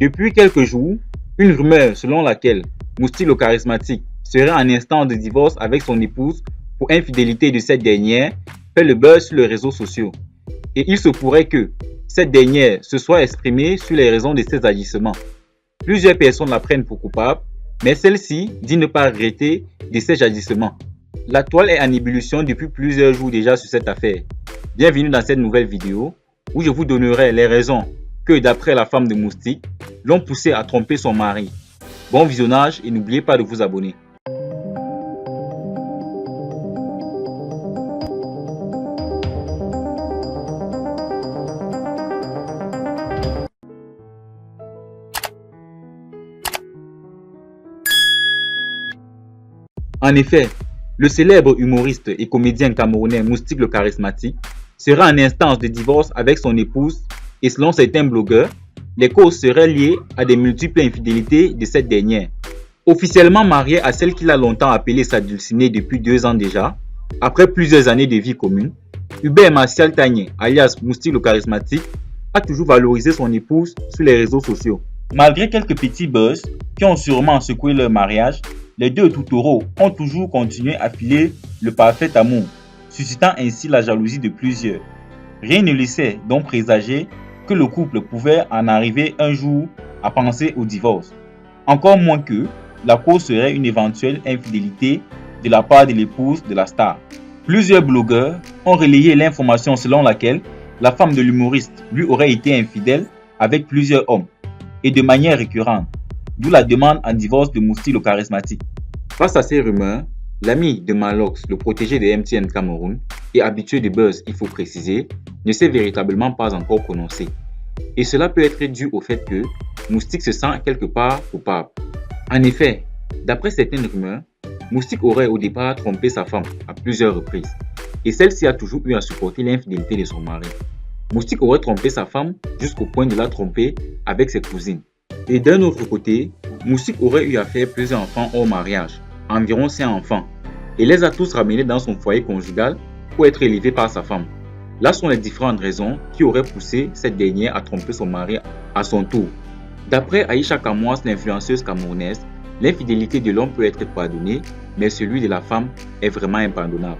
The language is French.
Depuis quelques jours, une rumeur selon laquelle Moustique le charismatique serait en instance de divorce avec son épouse pour infidélité de cette dernière fait le buzz sur les réseaux sociaux. Et il se pourrait que cette dernière se soit exprimée sur les raisons de ses agissements. Plusieurs personnes la prennent pour coupable, mais celle-ci dit ne pas regretter de ses agissements. La toile est en ébullition depuis plusieurs jours déjà sur cette affaire. Bienvenue dans cette nouvelle vidéo où je vous donnerai les raisons que, d'après la femme de Moustique, l'ont poussé à tromper son mari. Bon visionnage et n'oubliez pas de vous abonner. En effet, le célèbre humoriste et comédien camerounais Moustique le charismatique sera en instance de divorce avec son épouse et selon certains blogueurs, les causes seraient liées à des multiples infidélités de cette dernière. Officiellement marié à celle qu'il a longtemps appelée sa dulcinée depuis 2 ans déjà, après plusieurs années de vie commune, Hubert Martial Tagné, alias Moustique le charismatique, a toujours valorisé son épouse sur les réseaux sociaux. Malgré quelques petits buzz qui ont sûrement secoué leur mariage, les deux tourtereaux ont toujours continué à filer le parfait amour, suscitant ainsi la jalousie de plusieurs. Rien ne laissait donc présager que le couple pouvait en arriver un jour à penser au divorce. Encore moins que la cause serait une éventuelle infidélité de la part de l'épouse de la star. Plusieurs blogueurs ont relayé l'information selon laquelle la femme de l'humoriste lui aurait été infidèle avec plusieurs hommes et de manière récurrente, d'où la demande en divorce de Moustique le charismatique. Face à ces rumeurs, l'ami de Malox, le protégé de MTN Cameroun et habitué de buzz, il faut préciser, ne s'est véritablement pas encore prononcé. Et cela peut être dû au fait que Moustique se sent quelque part coupable. En effet, d'après certaines rumeurs, Moustique aurait au départ trompé sa femme à plusieurs reprises et celle-ci a toujours eu à supporter l'infidélité de son mari. Moustique aurait trompé sa femme jusqu'au point de la tromper avec ses cousines. Et d'un autre côté, Moustique aurait eu à faire plusieurs enfants hors mariage, environ 5 enfants, et les a tous ramenés dans son foyer conjugal pour être élevés par sa femme. Là sont les différentes raisons qui auraient poussé cette dernière à tromper son mari à son tour. D'après Aïcha Kamouas, l'influenceuse camerounaise, l'infidélité de l'homme peut être pardonnée, mais celui de la femme est vraiment impardonnable.